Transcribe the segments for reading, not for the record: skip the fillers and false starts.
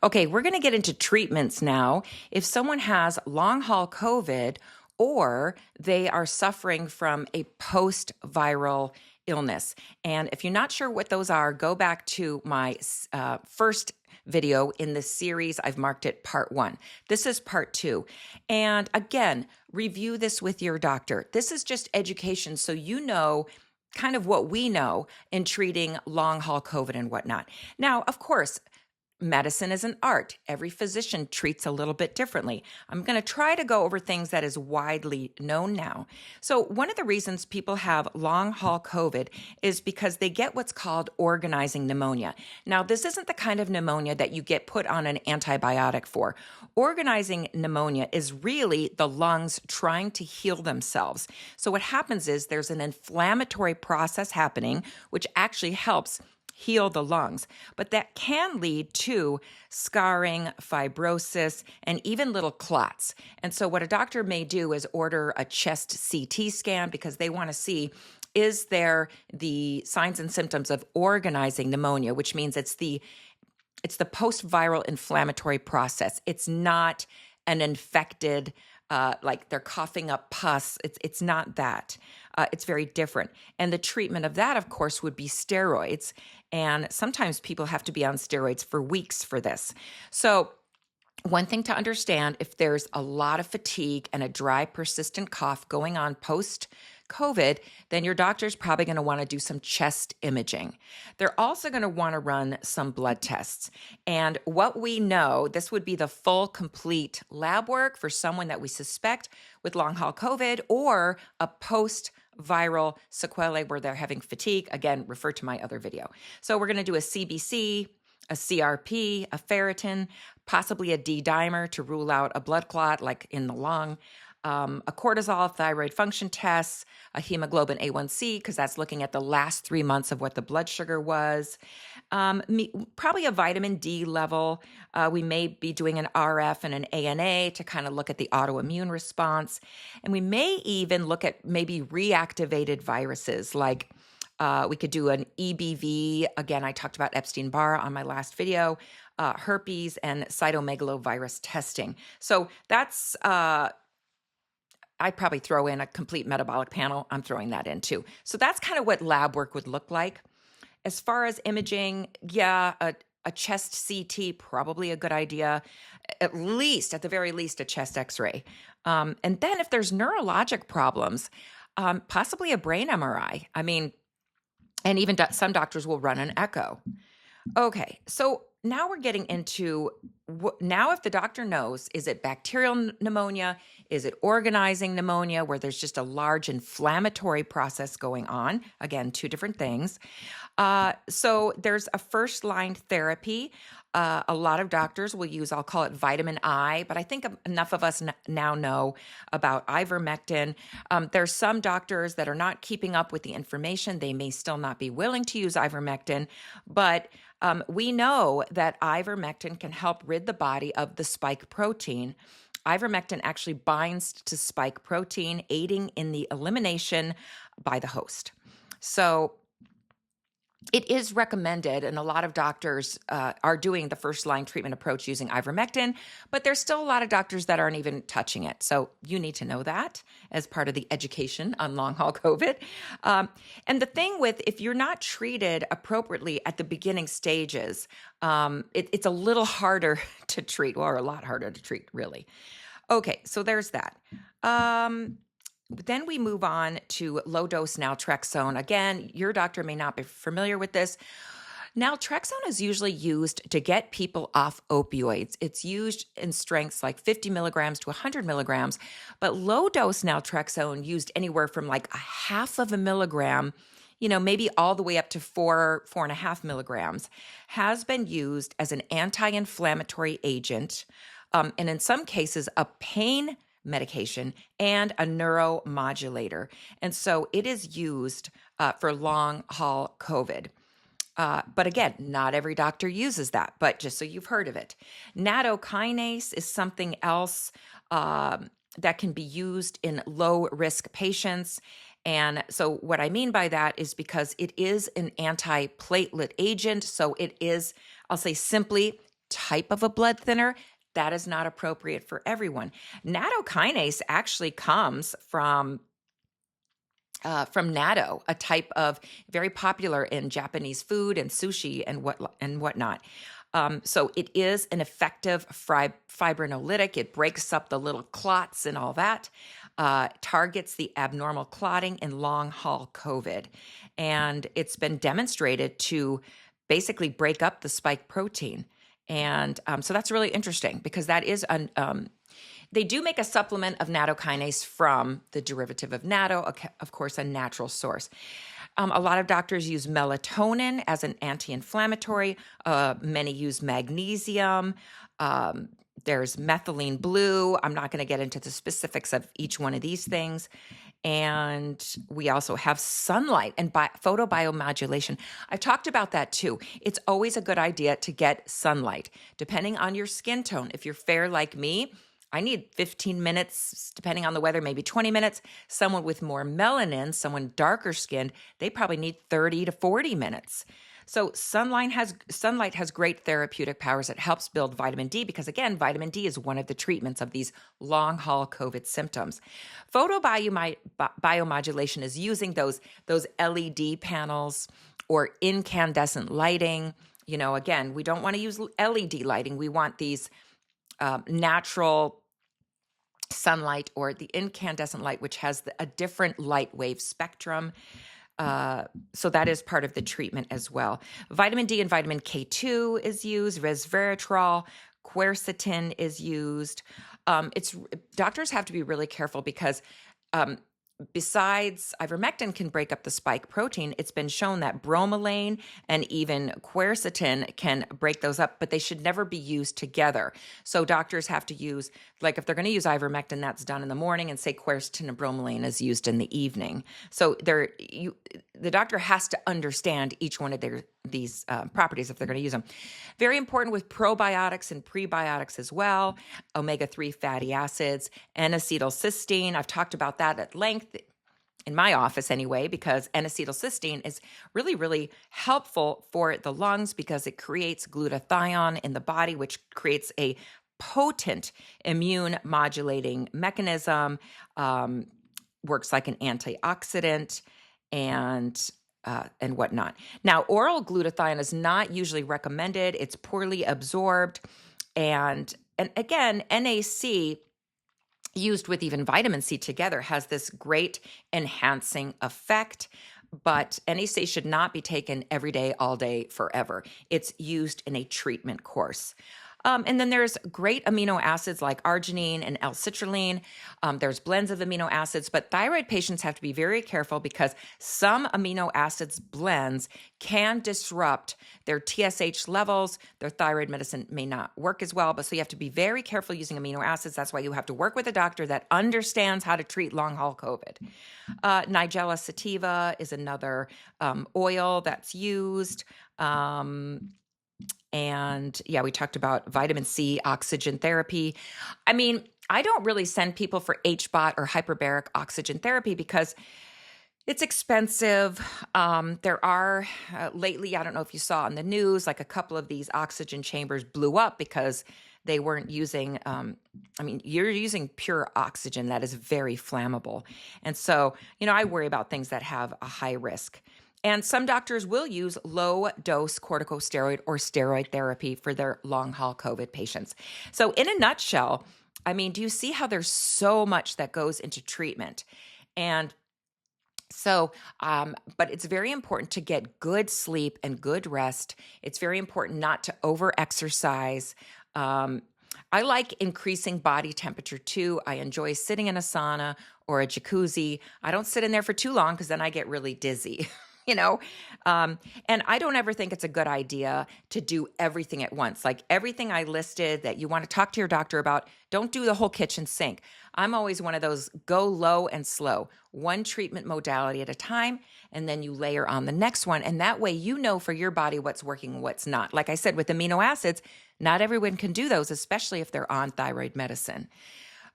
Okay, we're going to get into treatments now. If someone has long haul COVID or they are suffering from a post viral illness. And if you're not sure what those are, go back to my first video in this series. I've marked it part 1. This is part 2. And again, review this with your doctor. This is just education so you know kind of what we know in treating long haul COVID and whatnot. Now, of course, medicine is an art. Every physician treats a little bit differently. I'm going to try to go over things that is widely known now. So one of the reasons people have long haul COVID is because they get what's called organizing pneumonia. Now, this isn't the kind of pneumonia that you get put on an antibiotic for. Organizing pneumonia is really the lungs trying to heal themselves. So what happens is there's an inflammatory process happening, which actually helps heal the lungs. But that can lead to scarring, fibrosis, and even little clots. And so what a doctor may do is order a chest CT scan because they want to see, is there the signs and symptoms of organizing pneumonia, which means it's the post-viral inflammatory process. It's not an infected, like they're coughing up pus. It's not that. It's very different. And the treatment of that, of course, would be steroids. And sometimes people have to be on steroids for weeks for this. So one thing to understand, if there's a lot of fatigue and a dry, persistent cough going on post-COVID, then your doctor's probably going to want to do some chest imaging. They're also going to want to run some blood tests. And what we know, this would be the full, complete lab work for someone that we suspect with long haul COVID or a post-viral sequelae where they're having fatigue. Again, refer to my other video. So we're going to do a CBC, a CRP, a ferritin, possibly a D-dimer to rule out a blood clot like in the lung, a cortisol, thyroid function test, a hemoglobin A1C, because that's looking at the last 3 months of what the blood sugar was, probably a vitamin D level. We may be doing an RF and an ANA to kind of look at the autoimmune response. And we may even look at maybe reactivated viruses like we could do an EBV. Again, I talked about Epstein-Barr on my last video, herpes and cytomegalovirus testing. So that's, I'd probably throw in a complete metabolic panel. I'm throwing that in too. So that's kind of what lab work would look like. As far as imaging, yeah, a chest CT, probably a good idea. At the very least, a chest x-ray. And then if there's neurologic problems, possibly a brain MRI. I mean, and even some doctors will run an echo. Okay, so now we're getting into, now if the doctor knows, is it bacterial pneumonia? Is it organizing pneumonia where there's just a large inflammatory process going on? Again, 2 different things. So there's a first-line therapy. A lot of doctors will use, I'll call it vitamin I, but I think enough of us now know about ivermectin. There's some doctors that are not keeping up with the information. They may still not be willing to use ivermectin, but we know that ivermectin can help rid the body of the spike protein. Ivermectin actually binds to spike protein, aiding in the elimination by the host. So it is recommended, and a lot of doctors are doing the first-line treatment approach using ivermectin, but there's still a lot of doctors that aren't even touching it. So you need to know that as part of the education on long-haul COVID. And the thing with, if you're not treated appropriately at the beginning stages, it's a little harder to treat, or a lot harder to treat, really. Okay, so there's that. Then we move on to low-dose naltrexone. Again, your doctor may not be familiar with this. Naltrexone is usually used to get people off opioids. It's used in strengths like 50 milligrams to 100 milligrams, but low-dose naltrexone used anywhere from like a half of a milligram, maybe all the way up to 4.5 milligrams, has been used as an anti-inflammatory agent, and in some cases, a pain medication and a neuromodulator. And so it is used for long haul COVID. But again, not every doctor uses that, but just so you've heard of it. Nattokinase is something else that can be used in low risk patients. And so what I mean by that is because it is an antiplatelet agent. So it is, I'll say simply, type of a blood thinner, that is not appropriate for everyone. Nattokinase actually comes from natto, a type of very popular in Japanese food and sushi and whatnot. So it is an effective fibrinolytic. It breaks up the little clots and all that, targets the abnormal clotting in long haul COVID. And it's been demonstrated to basically break up the spike protein. And so that's really interesting because that is they do make a supplement of nattokinase from the derivative of natto, of course, a natural source. A lot of doctors use melatonin as an anti-inflammatory. Many use magnesium. There's methylene blue. I'm not going to get into the specifics of each one of these things. And we also have sunlight and photobiomodulation. I've talked about that too. It's always a good idea to get sunlight, depending on your skin tone. If you're fair like me, I need 15 minutes, depending on the weather, maybe 20 minutes. Someone with more melanin, someone darker skinned, they probably need 30 to 40 minutes. So sunlight has great therapeutic powers. It helps build vitamin D because, again, vitamin D is one of the treatments of these long haul COVID symptoms. Photobiomodulation is using those LED panels or incandescent lighting. Again, we don't want to use LED lighting. We want these natural sunlight or the incandescent light, which has a different light wave spectrum. So that is part of the treatment as well. Vitamin D and vitamin K2 is used. Resveratrol, quercetin is used. Doctors have to be really careful because besides ivermectin can break up the spike protein, it's been shown that bromelain and even quercetin can break those up, but they should never be used together. So doctors have to use, like if they're going to use ivermectin, that's done in the morning, and say quercetin and bromelain is used in the evening. So the doctor has to understand each one of these properties if they're going to use them. Very important with probiotics and prebiotics as well, omega-3 fatty acids, N-acetylcysteine. I've talked about that at length in my office anyway, because N-acetylcysteine is really, really helpful for the lungs because it creates glutathione in the body, which creates a potent immune modulating mechanism, works like an antioxidant and whatnot. Now, oral glutathione is not usually recommended. It's poorly absorbed. And again, NAC used with even vitamin C together has this great enhancing effect, but NAC should not be taken every day, all day, forever. It's used in a treatment course. And then there's great amino acids like arginine and L-citrulline. There's blends of amino acids, but thyroid patients have to be very careful because some amino acids blends can disrupt their TSH levels. Their thyroid medicine may not work as well, but so you have to be very careful using amino acids. That's why you have to work with a doctor that understands how to treat long haul COVID. Nigella sativa is another oil that's used. And yeah, we talked about vitamin C, oxygen therapy. I mean, I don't really send people for HBOT or hyperbaric oxygen therapy because it's expensive. There are lately, I don't know if you saw on the news, like a couple of these oxygen chambers blew up because they weren't using, you're using pure oxygen that is very flammable. And so, I worry about things that have a high risk. And some doctors will use low-dose corticosteroid or steroid therapy for their long-haul COVID patients. So in a nutshell, do you see how there's so much that goes into treatment? And so, but it's very important to get good sleep and good rest. It's very important not to over-exercise. I like increasing body temperature too. I enjoy sitting in a sauna or a jacuzzi. I don't sit in there for too long because then I get really dizzy. And I don't ever think it's a good idea to do everything at once. Like everything I listed that you want to talk to your doctor about, don't do the whole kitchen sink. I'm always one of those go low and slow, one treatment modality at a time, and then you layer on the next one. And that way, for your body what's working and what's not. Like I said, with amino acids, not everyone can do those, especially if they're on thyroid medicine.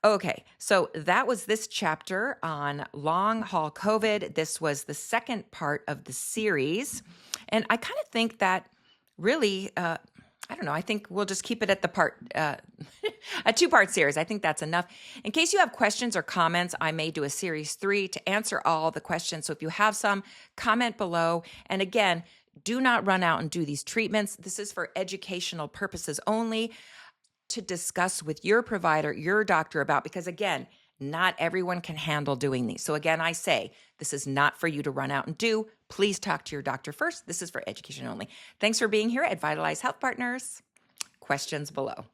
Okay, so that was this chapter on long haul COVID. This was the second part of the series. And I kind of think that really, I don't know. I think we'll just keep it at the a 2-part series. I think that's enough. In case you have questions or comments, I may do a series 3 to answer all the questions. So if you have some, comment below. And again, do not run out and do these treatments. This is for educational purposes only, to discuss with your provider, your doctor about, because again, not everyone can handle doing these. So again, I say, this is not for you to run out and do. Please talk to your doctor first. This is for education only. Thanks for being here at Vitalize Health Partners. Questions below.